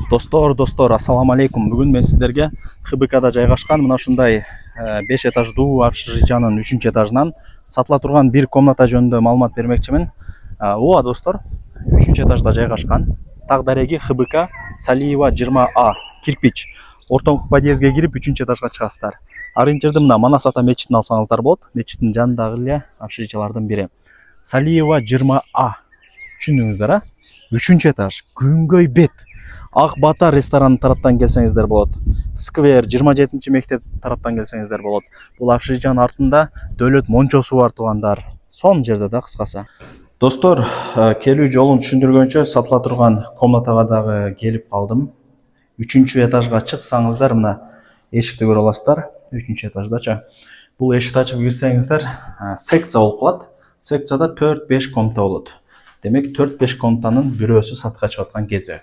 Достор, ассаламу алейкум. Бүгін мен сіздерге ХБКда жайгашкан мына ушундай 5 этаждуу общежитиянын 3-этажынан сатыла турган бир комната жөнүндө маалымат бермекчимин. Ооба достор, 3-этажда жайгашкан. Так дареги ХБК Салиева 20А кирпич. Ортоңку подъездге кирип 3-этажга чыгасыздар. Арын жерде мына Манас ата мечитин алсаңыздар болот. Мечиттин жанындагы эле общежитиялардын бири. Салиева 20А. Түшүндүңүздөр, 3-этаж, күнгөй бет. Ак Бата рестораны тараптан келсеңиздер болот. Сквер 27 мектеп тараптан келсеңиздер болот. Бул общежитиянын артында Дөөлөт мончосу бар туугандар. Сон жерде да кыскасы. Достор, келүү жолун түшүндүргөнчө сатыла турган комнатага дагы келип калдым. 3-этажга чыксаңыздар мына эшикти көрө аласыздар. 3-этаждачы. Бул эшикти ачып кирсеңиздер, секция болуп калат. Секцияда 4-5 комната болот. Демек 4-5 комнатанын бирөөсү сатка чыгып аткан кези.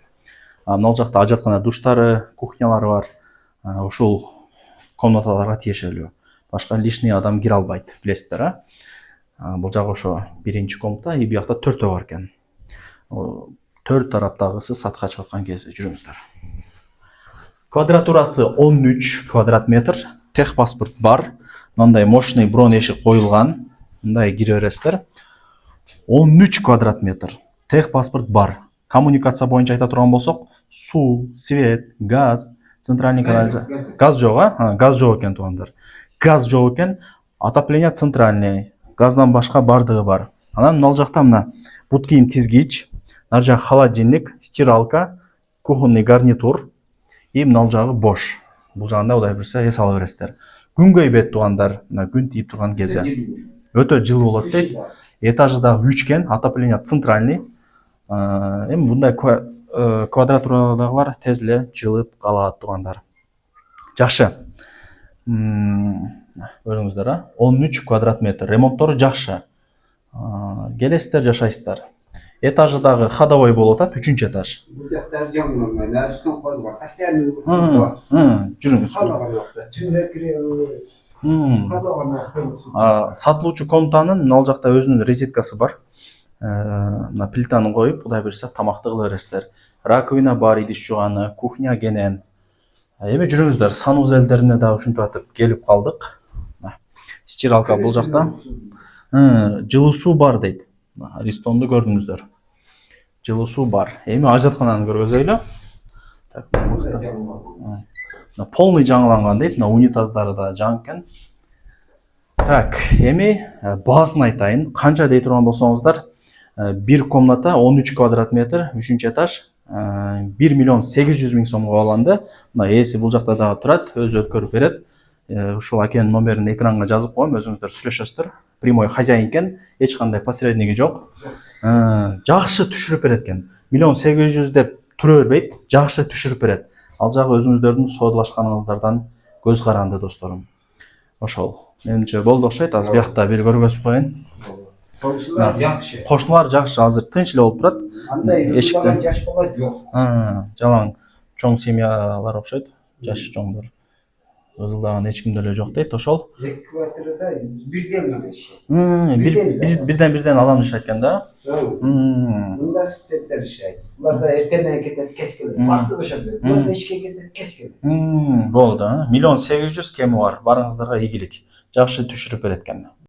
Мына жакта ажаткана душтары, кухнялары бар. Ушул комнаталарга тиешелүү. Башка лишний адам кире албайт, билесиздер, а? Бул жагы ошо биринчи комната, и биякта 4 бар экен. 4 тараптагысы сатка чыгып аткан кези, жүрүңүздөр. Квадратурасы 13 квадрат метр, техпаспорт бар. Мындай мощный брон эшик коюлган. Мындай кире бересиздер. 13 квадрат метр, техпаспорт бар. Коммуникация боюнча айта турган болсок, суу, свет, газ, центральный канализация. Газ жок, а? Газ жок экен туугандар. Газ жок экен, отопление центральный. Газдан башка бардыгы бар. Анан мына жакта мына бут кийим тизгич, нар жак холодильник, стиралка, кухонный гарнитур, и мына жагы бош. Бул жагында Кудай буйрса эс ала бересиздер. Күнгөй бет туугандар, мына күн тийип турган кези. Өтө жылуу болот дейт. Этажы дагы 3 экен, отопление центральный. Эми мындай квадратурадагылар тез эле жылып калат туугандар. Жакшы. Көрүңүздөр, 13 квадрат метр. Ремонттору жакшы. Келесиздер, жашайсыздар. Этажы дагы ходовой болуп атат, 3-этаж. Бул жакта жаңынан нарштан койгон. Постоянный жүрүңүз. Түндө кире. Сатылуучу комнатанын мына жакта өзүнүн розеткасы бар. Мына плитаны коюп, Кудай буйрса тамакты кыла бересиздер. Раковина бар, идиш жуганы, кухня кенен. Эми жүрүңүздөр, санузелдерине дагы ушинтип атып келип калдык. Стиралка бул жакта. Жылуу суу бар дейт. Аристонду көрдүңүздөр. Жылуу суу бар. Эми ажаткананы көргөзөйлү. Так, полный жаңыланган дейт. Мына унитаздары да жаңы экен. Так, эми баасын айтайын. Канча дей турган болсоңуздар, бир комната 13 квадрат метр, 3-этаж, 1 миллион 800 миң сомго алынды. Мына эси бул жакта дагы турат, өзү өткөрүп берет. Ушул акенин номерин экранга жазып коем, өзүңүздөр сүйлөшөсүздөр. Прямой хозяин экен, эч кандай посредниги жок. Жакшы түшүрүп берет экен. 1 миллион 800 деп тура бербейт, жакшы түшүрүп берет. Ал жагы өзүңүздөрдүн соодалашканыңыздардан көз каранды досторум. Ошол. Менимче болду окшойт. Азыр биякта бир көргөзүп коеюн. Кошнулар жакшы. Кошнулар жакшы, азыр тынч эле болуп турат. Эшиктен жаш бала жок. Жалаң чоң семьялар окшойт. Жашы чоңдор. Ызылдаган эч ким деле жок дейт, ошол. Эки квартирада бирден гана ишейт. Бирден адам жашайт экен да. Мында студенттер ишейт. Булар да эртеңден кетет, кеч келет. Вакыты ошондой. Булар да ишке кетет, кеч келет. Болду. 1 миллион 800 кеми бар. Барыңыздарга ийгилик. Жакшы түшүрүп берет экен.